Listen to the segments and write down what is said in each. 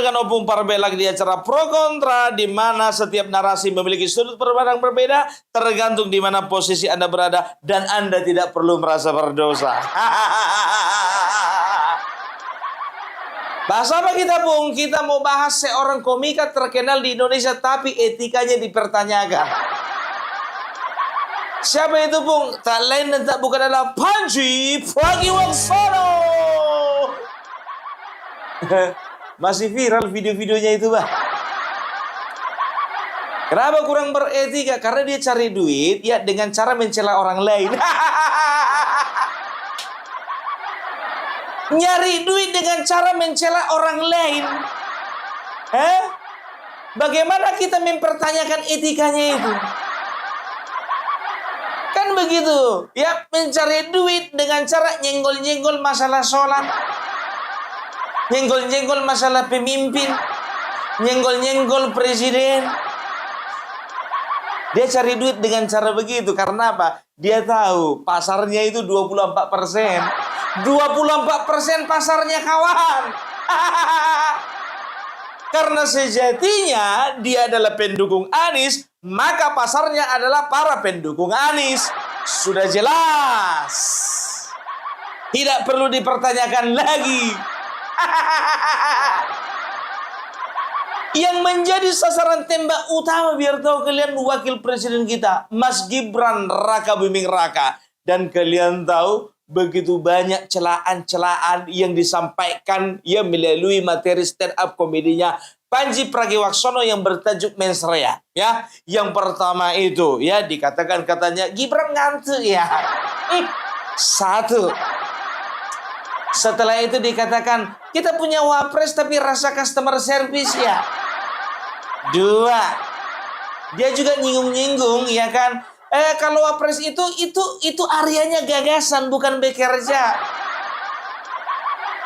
dengan Opung Parbelak di acara Pro Kontra, di mana setiap narasi memiliki sudut pandang berbeda, tergantung di mana posisi Anda berada, dan Anda tidak perlu merasa berdosa. Bahas apa kita, Pung? Kita mau bahas seorang komika terkenal di Indonesia, tapi etikanya dipertanyakan. Siapa itu, Pung? Tak lain dan tak bukan adalah Pandji Pragiwaksono. Masih viral video-videonya itu, Bah. Kenapa kurang beretika? Karena dia cari duit ya dengan cara mencela orang lain. Nyari duit dengan cara mencela orang lain. Bagaimana kita mempertanyakan etikanya itu? Kan begitu. Ya, mencari duit dengan cara nyenggol-nyenggol masalah sholat. Nyenggol-nyenggol masalah pemimpin. Nyenggol-nyenggol presiden. Dia cari duit dengan cara begitu. Karena apa? Dia tahu pasarnya itu 24%. 24% pasarnya, kawan. Karena sejatinya dia adalah pendukung Anies, maka pasarnya adalah para pendukung Anies. Sudah jelas. Tidak perlu dipertanyakan lagi. Yang menjadi sasaran tembak utama, biar tahu kalian, wakil presiden kita, Mas Gibran Raka Buming Raka. Dan kalian tahu, begitu banyak celaan-celaan yang disampaikan ya melalui materi stand up komedinya Pandji Pragiwaksono yang bertajuk Mensreya. Ya, yang pertama itu ya dikatakan katanya Gibran ngantuk ya. Satu. Setelah itu dikatakan kita punya wapres tapi rasa customer service ya. Dua. Dia juga nyinggung-nyinggung ya kan. Kalau wapres itu areanya gagasan, bukan bekerja.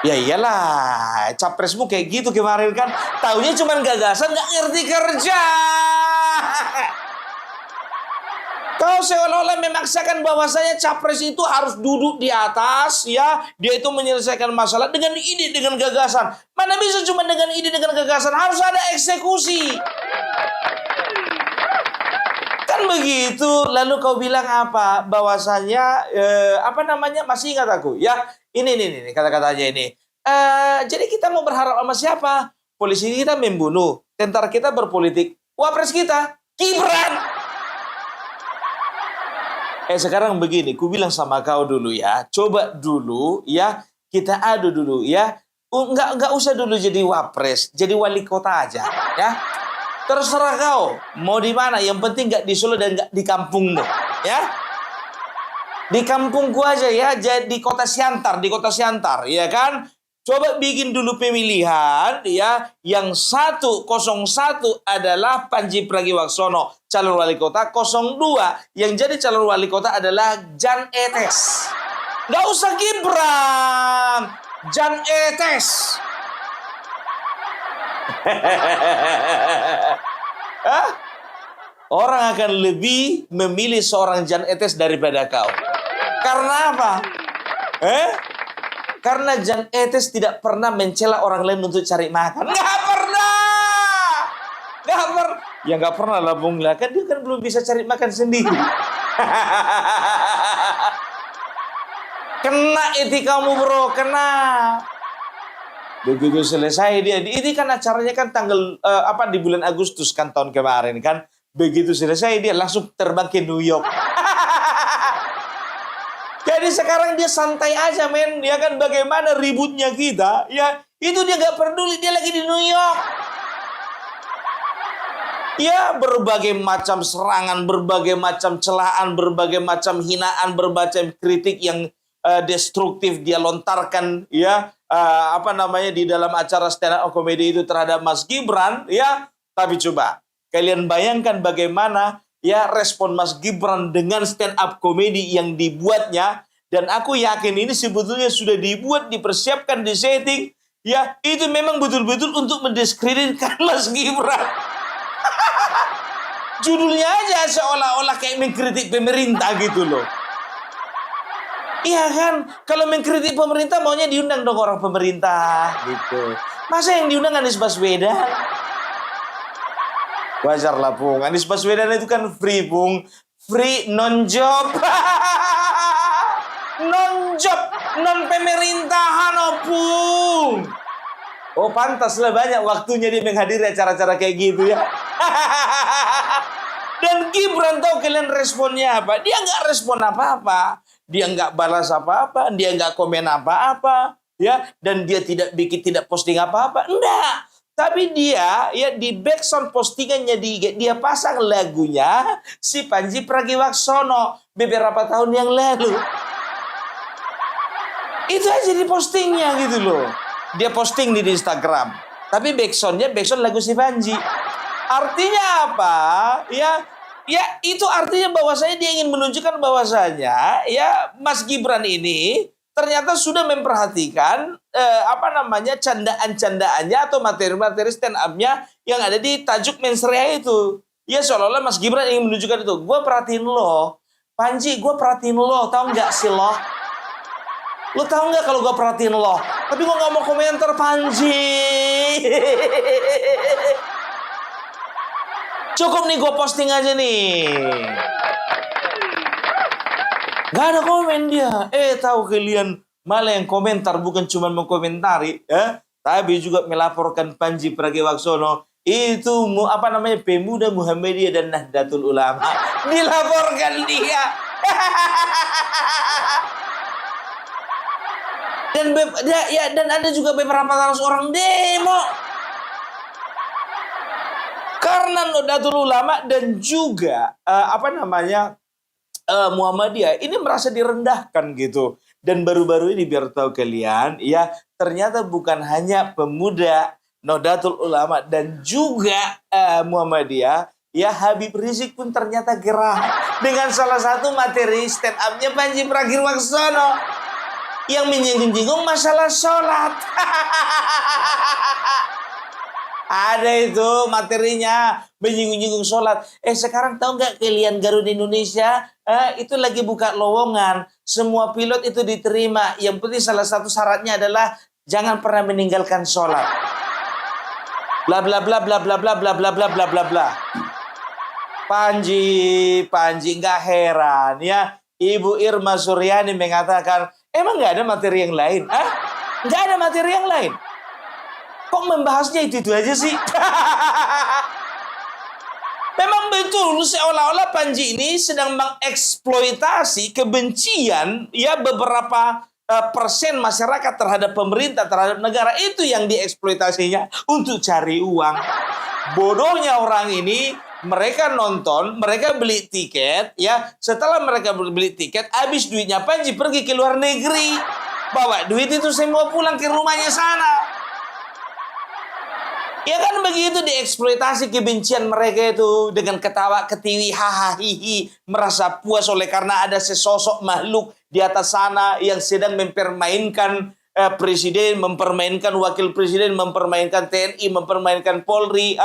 Ya iyalah, capresmu kayak gitu kemarin kan. Taunya cuma gagasan, nggak ngerti kerja. Kau seolah-olah memaksakan bahwasanya capres itu harus duduk di atas, ya. Dia itu menyelesaikan masalah dengan ide, dengan gagasan. Mana bisa cuma dengan ide, dengan gagasan? Harus ada eksekusi. Begitu, lalu kau bilang apa? Bahwasanya masih ingat aku ya. Ini kata-katanya ini. Jadi kita mau berharap sama siapa? Polisi kita membunuh, tentara kita berpolitik, wapres kita Gibran. Sekarang begini, ku bilang sama kau dulu ya. Coba dulu ya, kita adu dulu ya. Enggak usah dulu jadi wapres, jadi wali kota aja ya. Terserah kau mau di mana, yang penting nggak di Solo dan nggak di kampungmu, ya. Di kampungku aja ya, di kota Siantar, ya kan. Coba bikin dulu pemilihan, ya. Yang 101 adalah Pandji Pragiwaksono, calon wali kota. 02 yang jadi calon wali kota adalah Jan Etes. Nggak usah Gibran, Jan Etes. Orang akan lebih memilih seorang Jan Etes daripada kau. Karena apa? Karena Jan Etes tidak pernah mencela orang lain untuk cari makan. Nggak pernah. Ya nggak pernah lah, Bung. Kan dia kan belum bisa cari makan sendiri. Kena etikamu, bro. Kena. Begitu selesai dia, ini kan acaranya kan tanggal di bulan Agustus kan tahun kemarin kan. Begitu selesai dia langsung terbang ke New York. Jadi sekarang dia santai aja, men. Ya kan, bagaimana ributnya kita, ya itu dia gak peduli, dia lagi di New York. Ya, berbagai macam serangan, berbagai macam celaan, berbagai macam hinaan, berbagai kritik yang destruktif dia lontarkan ya. Di dalam acara stand up comedy itu terhadap Mas Gibran ya. Tapi coba kalian bayangkan bagaimana ya respon Mas Gibran dengan stand up comedy yang dibuatnya, dan aku yakin ini sebetulnya sudah dibuat, dipersiapkan, disetting ya. Itu memang betul-betul untuk mendiskreditkan Mas Gibran. Judulnya aja seolah-olah kayak mengkritik pemerintah gitu loh. Iya kan, kalau mengkritik pemerintah maunya diundang dong orang pemerintah gitu. Masa yang diundang Anies Baswedan? Wajar lah, Pung. Anies Baswedan itu kan free, Pung. Free non-job. Non-job, non-pemerintahan, oh, Pung. Oh, pantas lah banyak waktunya dia menghadiri acara-acara kayak gitu ya. Dan Gibran tahu kalian responnya apa? Dia nggak respon apa-apa. Dia nggak balas apa-apa. Dia nggak komen apa-apa. Ya, dan dia tidak posting apa-apa. Enggak. Tapi dia ya di background postingannya dia pasang lagunya si Pandji Pragiwaksono beberapa tahun yang lalu. Itu aja di postingnya gitu loh. Dia posting di Instagram. Tapi backsound lagu si Pandji. Artinya apa? Ya itu artinya bahwasanya dia ingin menunjukkan bahwasanya ya Mas Gibran ini ternyata sudah memperhatikan candaan-candaannya atau materi-materi stand up-nya yang ada di tajuk Mensreya itu. Ya seolah-olah Mas Gibran ingin menunjukkan itu. Gue perhatiin lo. Pandji, gue perhatiin lo. Tahu nggak sih lo? Lo tahu nggak kalau gue perhatiin lo? Tapi gue nggak mau komentar, Pandji. Cukup nih gue posting aja nih. Gak ada komen dia. Tahu kalian malah yang komentar bukan cuma mengkomentari, tapi juga melaporkan Pandji Pragiwaksono itu pemuda Muhammadiyah dan Nahdlatul Ulama. Dilaporkan dia. Dan ada juga beberapa ratus orang demo karena Nahdlatul Ulama dan juga Muhammadiyah ini merasa direndahkan gitu. Dan baru-baru ini biar tahu kalian ya, ternyata bukan hanya pemuda Nahdlatul Ulama dan juga Muhammadiyah, ya Habib Rizik pun ternyata gerah dengan salah satu materi stand up-nya Pandji Pragiwaksono yang menyinggung-nyinggung masalah sholat. Ada itu materinya menyinggung-nyinggung sholat. Sekarang tahu nggak kalian Garuda Indonesia itu lagi buka lowongan. Semua pilot itu diterima. Yang penting salah satu syaratnya adalah jangan pernah meninggalkan sholat. Bla bla bla bla bla bla bla bla bla bla bla bla. Pandji nggak heran ya. Ibu Irma Suryani mengatakan, emang nggak ada materi yang lain? Nggak ada materi yang lain. Kok membahasnya itu aja sih? Memang betul seolah-olah Pandji ini sedang mengeksploitasi kebencian ya beberapa persen masyarakat terhadap pemerintah, terhadap negara. Itu yang dieksploitasinya untuk cari uang. Bodohnya orang ini, mereka nonton, mereka beli tiket ya. Setelah mereka beli tiket, habis duitnya Pandji pergi ke luar negeri. Bawa duit itu semua pulang ke rumahnya sana. Ya kan begitu dieksploitasi kebencian mereka itu dengan ketawa ketiwi hahaha hihi, merasa puas oleh karena ada sesosok makhluk di atas sana yang sedang mempermainkan presiden, mempermainkan wakil presiden, mempermainkan TNI, mempermainkan Polri.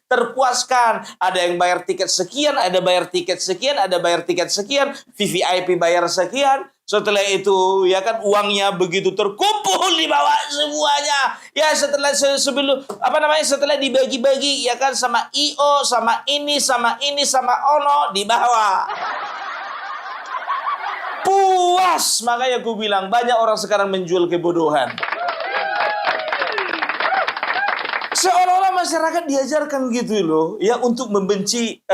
Terpuaskan. Ada yang bayar tiket sekian, ada bayar tiket sekian, ada bayar tiket sekian, VVIP bayar sekian. Setelah itu ya kan uangnya begitu terkumpul di bawah semuanya. Ya setelah setelah dibagi-bagi ya kan sama IO, sama ini, sama ono di bawah. Puas, makanya aku bilang banyak orang sekarang menjual kebodohan. Seolah-olah masyarakat diajarkan gitu loh, ya untuk membenci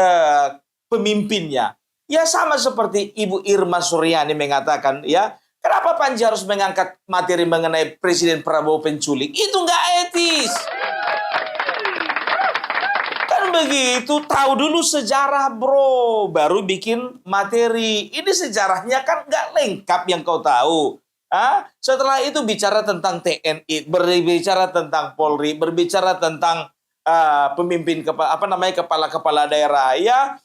pemimpinnya. Ya sama seperti Ibu Irma Suryani mengatakan, ya kenapa Pandji harus mengangkat materi mengenai Presiden Prabowo penculik? Itu nggak etis. Begitu, tahu dulu sejarah bro, baru bikin materi. Ini sejarahnya kan nggak lengkap yang kau tahu. Setelah itu bicara tentang TNI, berbicara tentang Polri, berbicara tentang pemimpin kepala-kepala daerah. Ya,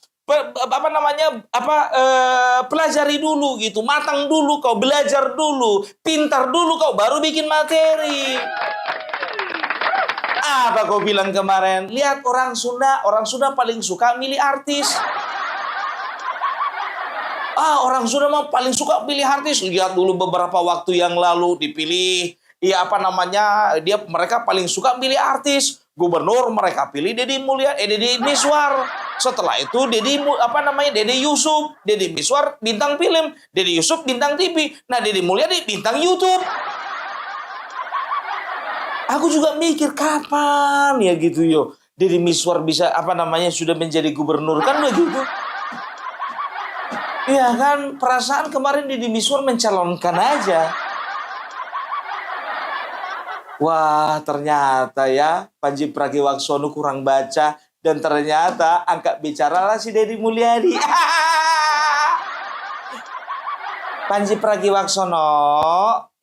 pelajari dulu gitu, matang dulu kau, belajar dulu, pintar dulu kau, baru bikin materi. Apa kau bilang kemarin? Lihat orang Sunda paling suka milih artis. Orang Sunda mah paling suka pilih artis. Lihat dulu beberapa waktu yang lalu dipilih Iya apa namanya, mereka paling suka pilih artis. Gubernur mereka pilih Deddy Miswar. Setelah itu Deddy Yusuf. Deddy Miswar bintang film, Deddy Yusuf bintang TV. Nah, Deddy Mulyadi bintang YouTube. Aku juga mikir kapan ya gitu yo. Deddy Miswar bisa sudah menjadi gubernur kan begitu. Iya kan, perasaan kemarin Deddy Miswar mencalonkan aja. Wah, ternyata ya Panji Pragiwaksono kurang baca dan ternyata angkat bicaralah si Deddy Mulyadi. Panji Pragiwaksono,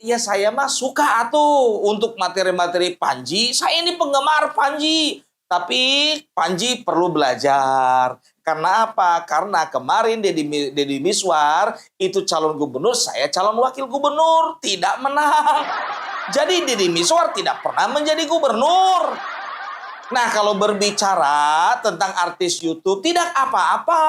ya saya mah suka atuh untuk materi-materi Panji. Saya ini penggemar Panji. Tapi Panji perlu belajar. Karena apa? Karena kemarin Deddy Miswar itu calon gubernur, saya calon wakil gubernur. Tidak menang. Jadi Deddy Miswar tidak pernah menjadi gubernur. Nah, kalau berbicara tentang artis YouTube, tidak apa-apa.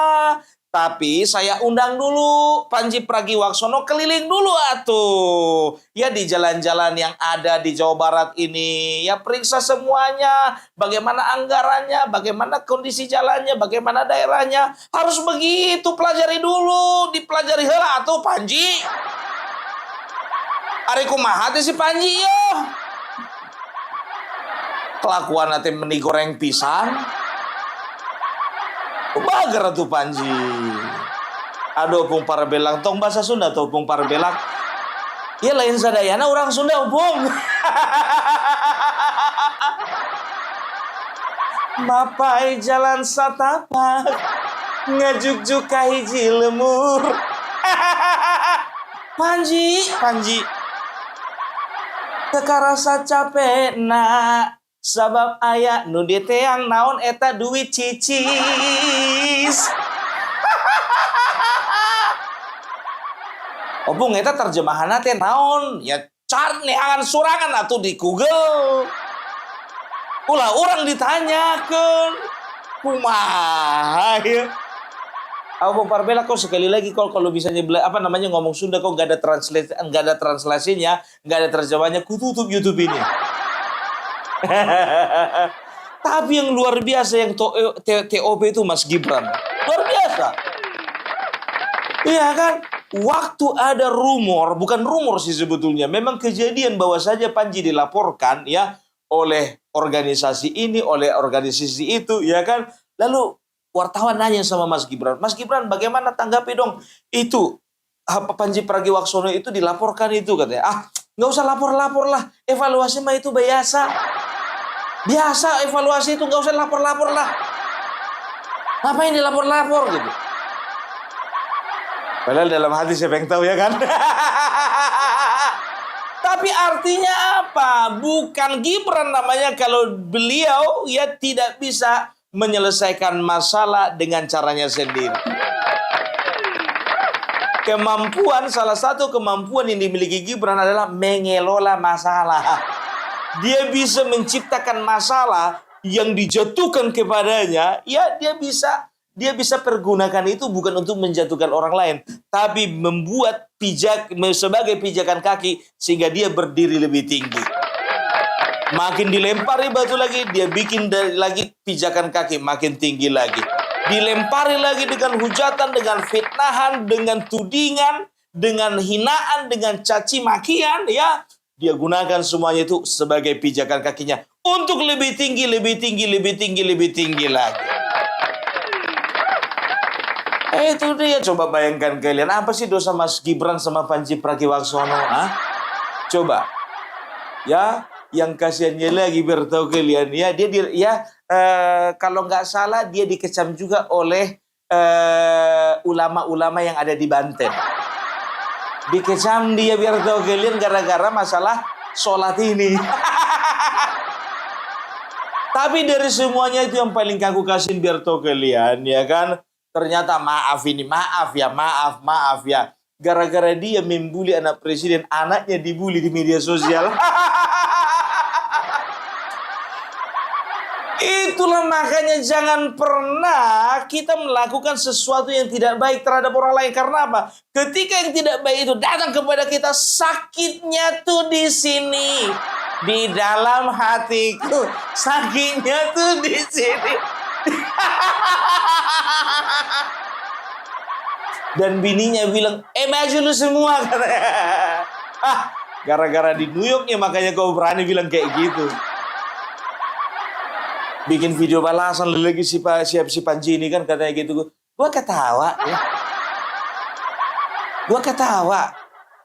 Tapi saya undang dulu Panji Pragiwaksono keliling dulu atuh. Ya di jalan-jalan yang ada di Jawa Barat ini. Ya periksa semuanya. Bagaimana anggarannya, bagaimana kondisi jalannya, bagaimana daerahnya. Harus begitu, pelajari dulu. Dipelajari heula atuh Panji. Ari kumaha teh si Panji yo. Kelakuan nanti meni goreng pisang. Bager tuh Panji. Aduh pung parbelang tong bahasa Sunda tuh pung parbelang. Ya lain sadayana orang Sunda pung. Mapai jalan satapak ngajuk-juk ka hiji lemur. Panji. Kekarasa capek nak sabab aya nu diteang naon eta duit cicis. Opung eta terjemahanna teh naon? Ya cari neangan surangan atuh di Google. Ulah orang ditanyakeun. Kumaha ya? Aku parbela kok sekali lagi kalau bisa ngomong Sunda kok nggak ada translasinya, nggak ada terjemahnya, ku tutup YouTube ini. Tapi yang luar biasa yang TOP itu Mas Gibran, luar biasa. Iya kan? Waktu ada rumor, bukan rumor sih sebetulnya, memang kejadian bahwa saja Panji dilaporkan ya oleh organisasi ini, oleh organisasi itu, ya kan? Lalu wartawan nanya sama Mas Gibran, bagaimana tanggapi dong itu Panji Pragiwaksono itu dilaporkan itu katanya. Nggak usah lapor-lapor lah, evaluasi mah itu biasa evaluasi itu nggak usah lapor-lapor lah. Ngapain dilapor-lapor gitu? Padahal dalam hati saya pengen tahu ya kan. Tapi artinya apa? Bukan Gibran namanya kalau beliau ya tidak bisa menyelesaikan masalah dengan caranya sendiri. Salah satu kemampuan yang dimiliki Gibran adalah mengelola masalah. Dia bisa menciptakan masalah yang dijatuhkan kepadanya, ya dia bisa pergunakan itu bukan untuk menjatuhkan orang lain, tapi membuat sebagai pijakan kaki sehingga dia berdiri lebih tinggi. Makin dilempari batu lagi, dia bikin lagi pijakan kaki makin tinggi lagi. Dilempari lagi dengan hujatan, dengan fitnahan, dengan tudingan, dengan hinaan, dengan caci makian, ya. Dia gunakan semuanya itu sebagai pijakan kakinya untuk lebih tinggi lagi. Itu dia, coba bayangkan kalian, apa sih dosa Mas Gibran sama Panji Pragiwaksono? Coba, ya. Yang kasihannya lagi bertahu kalian ya kalau nggak salah dia dikecam juga oleh ulama-ulama yang ada di Banten. Dikecam dia biar tahu kalian gara-gara masalah sholat ini. Tapi dari semuanya itu yang paling aku kasih biar tahu kalian ya kan, ternyata maaf ya gara-gara dia membuli anak presiden, anaknya dibully di media sosial. Itulah makanya jangan pernah kita melakukan sesuatu yang tidak baik terhadap orang lain. Karena apa? Ketika yang tidak baik itu datang kepada kita, sakitnya tuh di sini. Di dalam hatiku. Sakitnya tuh di sini. Dan bininya bilang, maju lu semua, katanya. Gara-gara di New York ya makanya kau berani bilang kayak gitu. Bikin video balasan lagi si Panji ini kan katanya gitu. Gua ketawa ya.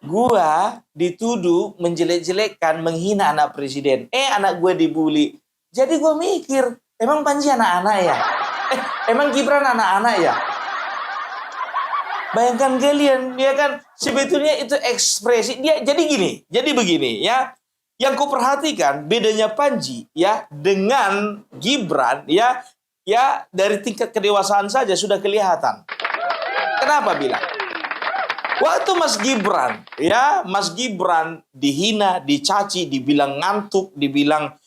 Gua dituduh menjelek-jelekkan, menghina anak presiden. Anak gue dibully. Jadi gue mikir, emang Panji anak-anak ya? Emang Gibran anak-anak ya? Bayangkan kalian, ya kan, sebetulnya itu ekspresi dia. Jadi begini ya. Yang ku perhatikan bedanya Panji ya dengan Gibran ya dari tingkat kedewasaan saja sudah kelihatan. Kenapa bilang? Waktu Mas Gibran dihina, dicaci, dibilang ngantuk, dibilang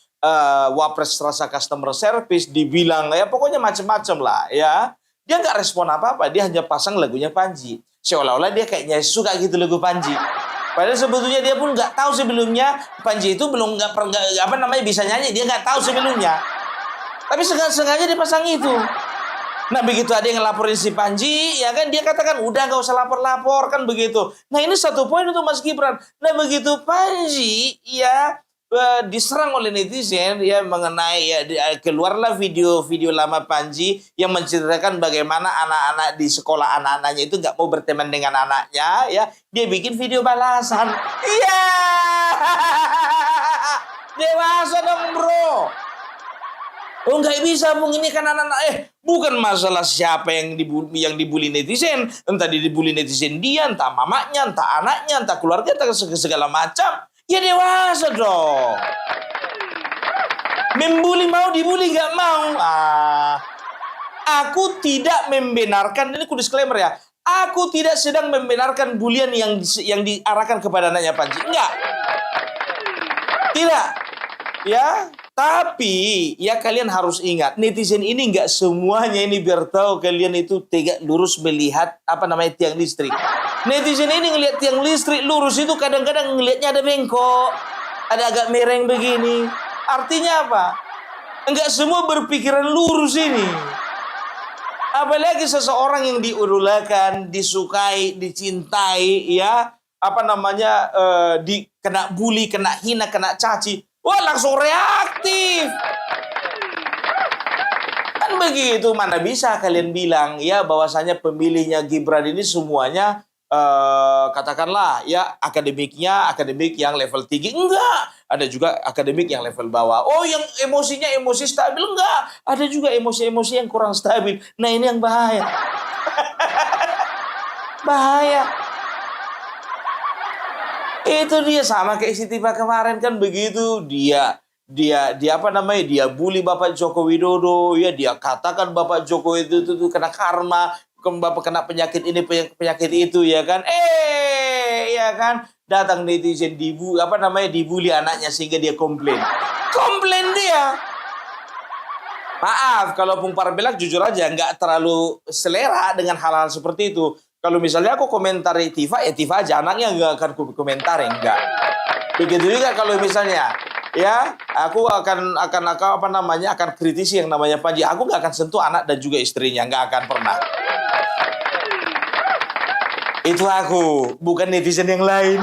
wapres rasa customer service, dibilang ya pokoknya macam-macam lah ya. Dia nggak respon apa-apa, dia hanya pasang lagunya Panji. Seolah-olah dia kayaknya suka gitu lagu Panji. Padahal sebetulnya dia pun nggak tahu sebelumnya Panji itu belum bisa nyanyi, dia nggak tahu sebelumnya. Tapi sengaja dia pasang itu. Nah begitu ada yang ngelaporin si Panji, ya kan dia katakan udah nggak usah lapor-lapor kan begitu. Nah ini satu poin untuk Mas Gibran. Nah begitu Panji ya diserang oleh netizen ya mengenai keluarlah video-video lama Panji yang menceritakan bagaimana anak-anak di sekolah anak-anaknya itu nggak mau berteman dengan anaknya ya, dia bikin video balasan. Iya, dewasa dong bro. Oh nggak bisa Bung, ini kan anak-anak bukan masalah siapa yang dibully netizen, entah dibully netizen dia, entah mamanya, entah anaknya, entah keluarga, entah segala macam. Ya dewasa dong. Membuli mau, dibully nggak mau. Aku tidak membenarkan, ini aku disclaimer ya. Aku tidak sedang membenarkan bulian yang diarahkan kepada anaknya Panji. Enggak. Tidak. Ya, tapi ya kalian harus ingat, netizen ini nggak semuanya ini biar tahu kalian itu tegak lurus melihat tiang listrik. Netizen ini ngelihat tiang listrik lurus itu kadang-kadang ngelihatnya ada bengkok, ada agak mereng begini. Artinya apa? Enggak semua berpikiran lurus ini. Apalagi seseorang yang diidolakan, disukai, dicintai, ya kena bully, kena hina, kena caci. Wah langsung reaktif. Kan begitu, mana bisa kalian bilang ya bahwasanya pemilihnya Gibran ini semuanya katakanlah ya akademik yang level tinggi. Enggak, ada juga akademik yang level bawah. Oh yang emosi stabil, enggak, ada juga emosi yang kurang stabil. Nah ini yang bahaya. Bahaya. Itu dia sama kayak si Tifa kemarin kan begitu, dia bully Bapak Joko Widodo ya, dia katakan Bapak Jokowi itu kena karma, Bapak kena penyakit ini penyakit itu ya kan. Ya kan datang netizen dibully anaknya sehingga dia komplain dia. Maaf kalau Bung Parbilak jujur aja nggak terlalu selera dengan hal-hal seperti itu. Kalau misalnya aku komentari Tifa, Tifa aja anaknya nggak akan komentari, enggak. Begitu juga kalau misalnya ya aku akan kritisi yang namanya Panji. Aku nggak akan sentuh anak dan juga istrinya, nggak akan pernah. Itu aku, bukan netizen yang lain.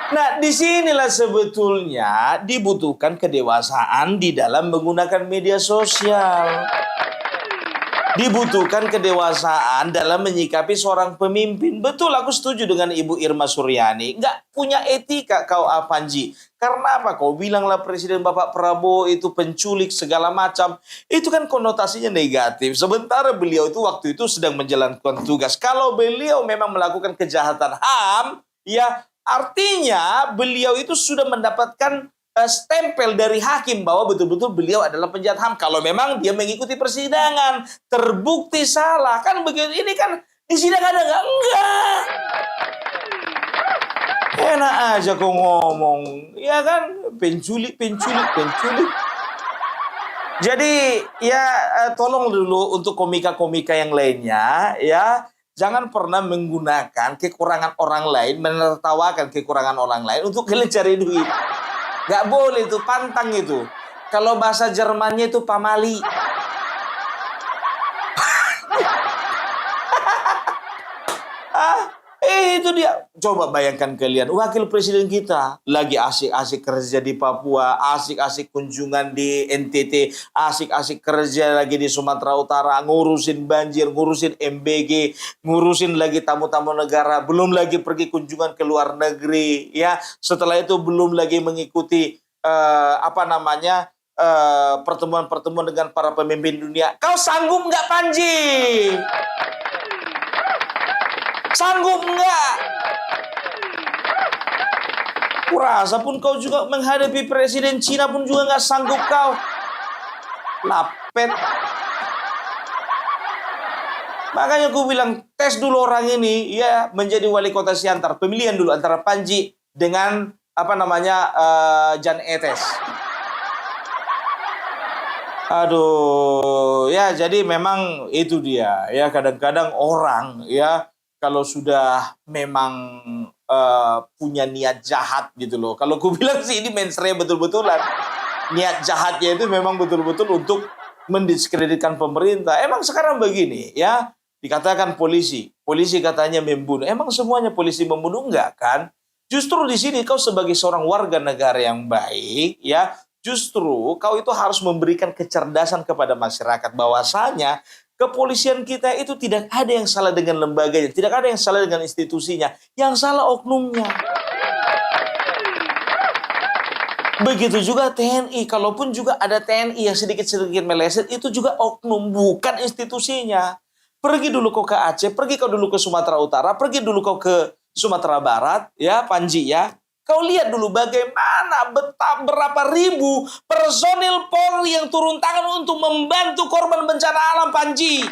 Nah, disinilah sebetulnya dibutuhkan kedewasaan di dalam menggunakan media sosial. Dibutuhkan kedewasaan dalam menyikapi seorang pemimpin. Betul, aku setuju dengan Ibu Irma Suryani. Nggak punya etika kau Panji. Karena apa? Kau bilanglah Presiden Bapak Prabowo itu penculik segala macam. Itu kan konotasinya negatif. Sementara beliau itu waktu itu sedang menjalankan tugas. Kalau beliau memang melakukan kejahatan HAM, ya artinya beliau itu sudah mendapatkan stempel dari hakim bahwa betul-betul beliau adalah penjahat HAM. Kalau memang dia mengikuti persidangan, terbukti salah, kan begitu. Ini kan di sidang ada nggak? Enggak. Enak aja kau ngomong, ya kan? Penculik. Jadi ya tolong dulu untuk komika-komika yang lainnya ya, jangan pernah menggunakan kekurangan orang lain, menertawakan kekurangan orang lain untuk kalian cari duit. Gak boleh itu, pantang itu. Kalau bahasa Jermannya itu pamali. Itu dia. Coba bayangkan kalian, wakil presiden kita lagi asik-asik kerja di Papua, asik-asik kunjungan di NTT, asik-asik kerja lagi di Sumatera Utara, ngurusin banjir, ngurusin MBG, ngurusin lagi tamu-tamu negara, belum lagi pergi kunjungan ke luar negeri, ya. Setelah itu belum lagi mengikuti pertemuan-pertemuan dengan para pemimpin dunia. Kau sanggup nggak, Panji? Sanggup nggak? Kurasa pun kau juga menghadapi presiden Cina pun juga nggak sanggup kau. Lapet. Makanya aku bilang, tes dulu orang ini ya menjadi wali kota Siantar. Pemilihan dulu antara Panji dengan Jan Etes. Aduh, ya jadi memang itu dia. Ya kadang-kadang orang ya kalau sudah memang punya niat jahat gitu loh. Kalau aku bilang sih ini mensreya betul-betulan. Niat jahatnya itu memang betul-betul untuk mendiskreditkan pemerintah. Emang sekarang begini ya, dikatakan polisi katanya membunuh. Emang semuanya polisi membunuh? Enggak kan? Justru di sini kau sebagai seorang warga negara yang baik ya, justru kau itu harus memberikan kecerdasan kepada masyarakat bahwasanya kepolisian kita itu tidak ada yang salah dengan lembaganya, tidak ada yang salah dengan institusinya, yang salah oknumnya. Begitu juga TNI, kalaupun juga ada TNI yang sedikit-sedikit meleset, itu juga oknum, bukan institusinya. Pergi dulu kau ke Aceh, pergi kau dulu ke Sumatera Utara, pergi dulu kau ke Sumatera Barat, ya Panji ya. Kau lihat dulu bagaimana berapa ribu personil Polri yang turun tangan untuk membantu korban bencana alam, Panji.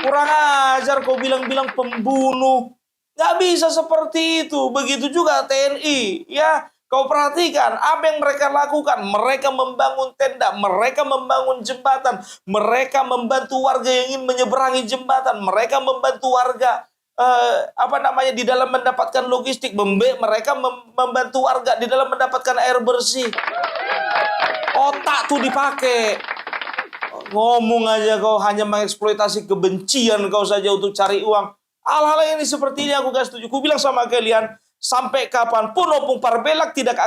Kurang ajar kau bilang-bilang pembunuh. Nggak bisa seperti itu. Begitu juga TNI. Ya, kau perhatikan apa yang mereka lakukan. Mereka membangun tenda, mereka membangun jembatan, mereka membantu warga yang ingin menyeberangi jembatan, mereka membantu warga di dalam mendapatkan logistik, mereka membantu warga di dalam mendapatkan air bersih. Otak tuh dipakai. Ngomong aja kau hanya mengeksploitasi kebencian kau saja untuk cari uang. Hal-hal ini seperti ini aku gak setuju. Aku bilang sama kalian, sampai kapanpun Opung Parbelak tidak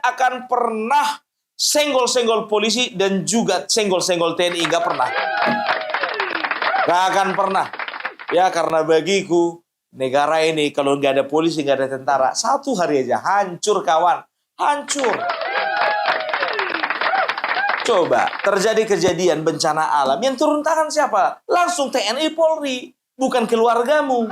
akan pernah senggol-senggol polisi dan juga senggol-senggol TNI, gak pernah. Gak akan pernah. Ya karena bagiku negara ini kalau nggak ada polisi, nggak ada tentara, satu hari aja hancur kawan, hancur. Coba terjadi kejadian bencana alam, yang turun tangan siapa? Langsung TNI Polri, bukan keluargamu.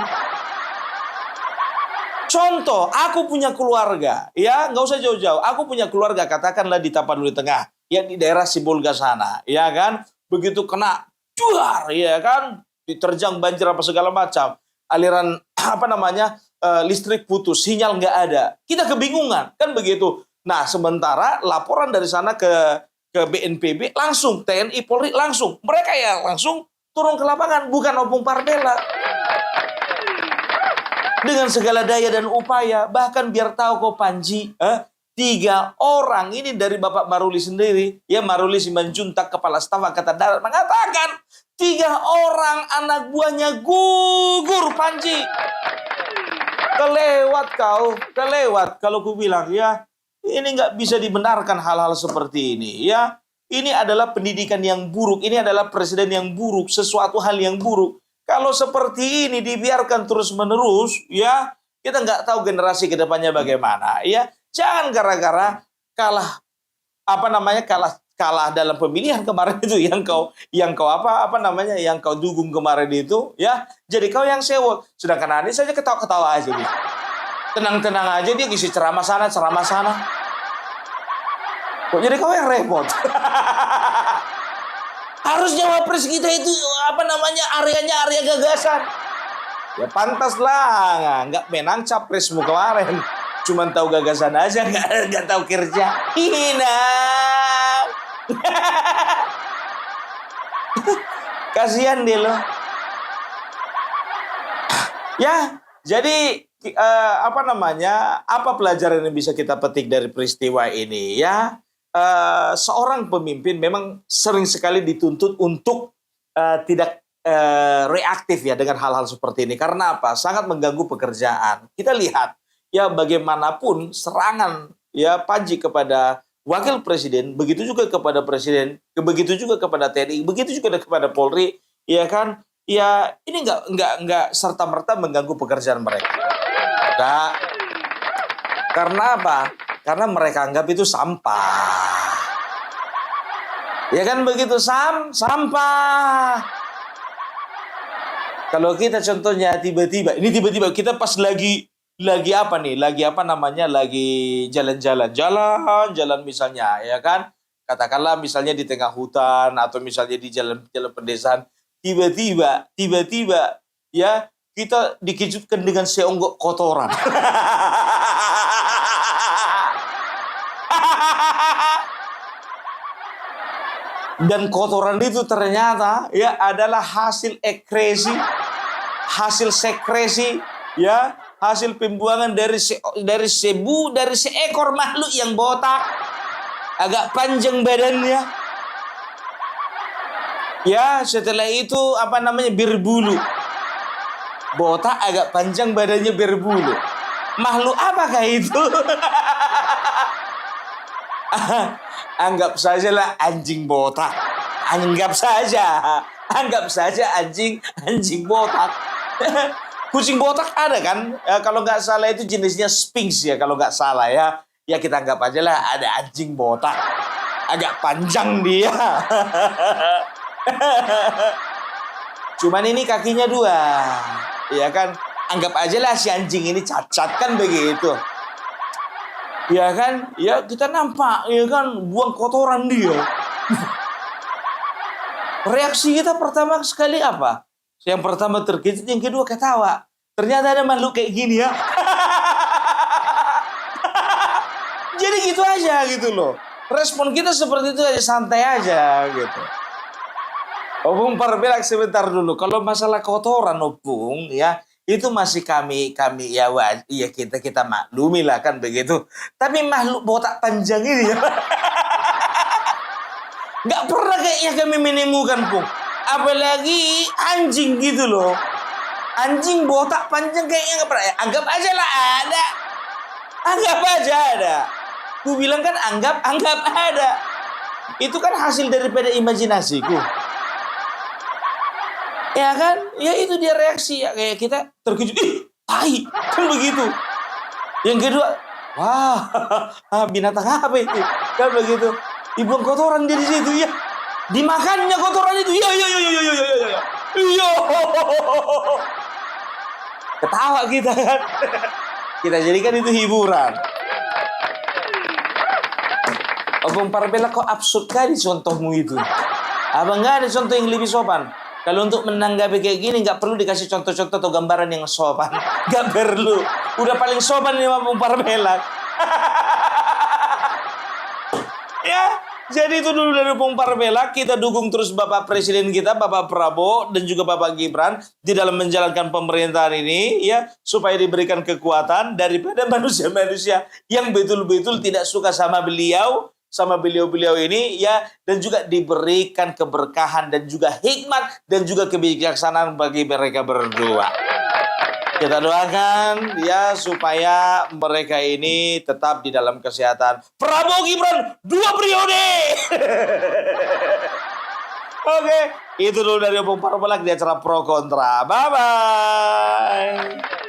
Contoh, aku punya keluarga, ya nggak usah jauh-jauh. Aku punya keluarga, katakanlah di Tapanuli Tengah, ya di daerah Sibolga sana, ya kan? Begitu kena juar, ya kan? Diterjang banjir apa segala macam, aliran listrik putus, sinyal nggak ada, kita kebingungan kan begitu. Nah sementara laporan dari sana ke BNPB langsung, TNI Polri langsung, mereka ya langsung turun ke lapangan, bukan Opung Parbelak. Dengan segala daya dan upaya, bahkan biar tahu kok Panji, 3 orang ini dari Bapak Maruli sendiri, ya Maruli Simanjuntak, Kepala Staf Angkatan Darat, mengatakan 3 orang anak buahnya gugur, Panji. Kelewat kalau ku bilang ya, ini nggak bisa dibenarkan hal-hal seperti ini ya. Ini adalah pendidikan yang buruk, ini adalah presiden yang buruk, sesuatu hal yang buruk. Kalau seperti ini dibiarkan terus-menerus, ya kita nggak tahu generasi kedepannya bagaimana ya. Jangan gara-gara kalah dalam pemilihan kemarin itu yang kau dukung kemarin itu ya, jadi kau yang sewot. Sedangkan Anies saja ketawa-ketawa aja dia. Tenang-tenang aja dia ngisi ceramah sana. Kok jadi kau yang repot? Harusnya wapres kita itu areanya area gagasan. Ya pantas lah, nggak menang capresmu kemarin. Cuman tahu gagasan aja, nggak tahu kerja. Hina. Kasihan dia loh. Ya, jadi apa namanya? Apa pelajaran yang bisa kita petik dari peristiwa ini? Ya, seorang pemimpin memang sering sekali dituntut untuk tidak reaktif ya dengan hal-hal seperti ini. Karena apa? Sangat mengganggu pekerjaan. Kita lihat ya bagaimanapun serangan ya Panji kepada wakil presiden, begitu juga kepada presiden, begitu juga kepada TNI, begitu juga kepada Polri, ya kan? Ya ini nggak serta merta mengganggu pekerjaan mereka. Nggak. Karena apa? Karena mereka anggap itu sampah. Ya kan begitu sampah. Kalau kita contohnya tiba-tiba kita pas lagi apa nih? Lagi apa namanya? Lagi jalan misalnya, ya kan? Katakanlah misalnya di tengah hutan atau misalnya di jalan pedesaan, tiba-tiba ya kita dikejutkan dengan seonggok kotoran. Dan kotoran itu ternyata ya adalah hasil sekresi ya, hasil pembuangan dari seekor makhluk yang botak, agak panjang badannya. Ya, setelah itu apa namanya? Berbulu. Botak agak panjang badannya berbulu. Makhluk apakah itu? Anggap sajalah anjing botak. Anggap saja anjing botak. Kucing botak ada kan? Ya, kalau nggak salah itu jenisnya Sphinx ya, kalau nggak salah ya. Ya kita anggap aja lah ada anjing botak. Agak panjang dia. Cuman ini kakinya 2. Ya kan? Anggap aja lah si anjing ini cacat kan begitu. Ya kan? Ya kita nampak ya kan buang kotoran dia. Reaksi kita pertama sekali apa? Yang pertama terkejut, yang kedua ketawa. Ternyata ada makhluk kayak gini ya. Jadi gitu aja gitu loh. Respon kita seperti itu aja, santai aja gitu. Opung perbelak sebentar dulu. Kalau masalah kotoran Opung ya, itu masih kami ya kita maklumi lah kan begitu. Tapi makhluk botak panjang ini ya. Nggak pernah kayaknya kami menemukan Pung. Apalagi anjing gitu loh. Anjing botak panjang kayaknya nggak pernah. Anggap aja lah ada. Anggap aja ada. Ku bilang kan anggap ada. Itu kan hasil daripada imajinasiku. Ya kan? Ya itu dia reaksi ya. Kayak kita terkejut. Ih, tai. Kan begitu. Yang kedua, wah, binatang apa itu? Kan begitu. Dibuang kotoran dari situ ya. Dimakannya kotoran itu. Iya. Ketawa kita kan. Kita jadikan itu hiburan. Opung Parbela kok absurd kali contohmu itu. Abang nggak ada contoh yang lebih sopan. Kalau untuk menanggapi kayak gini nggak perlu dikasih contoh-contoh atau gambaran yang sopan. Nggak perlu. Udah paling sopan nih Opung Parbela. Ya, jadi itu dulu dari Opung Parbela. Kita dukung terus Bapak Presiden kita, Bapak Prabowo dan juga Bapak Gibran di dalam menjalankan pemerintahan ini ya, supaya diberikan kekuatan daripada manusia-manusia yang betul-betul tidak suka sama beliau ini ya, dan juga diberikan keberkahan dan juga hikmat dan juga kebijaksanaan bagi mereka berdua. Kita doakan ya supaya mereka ini tetap di dalam kesehatan. Prabowo Gibran 2 periode. Oke, itu dulu dari Opung Parbela di acara Pro Kontra. Bye bye.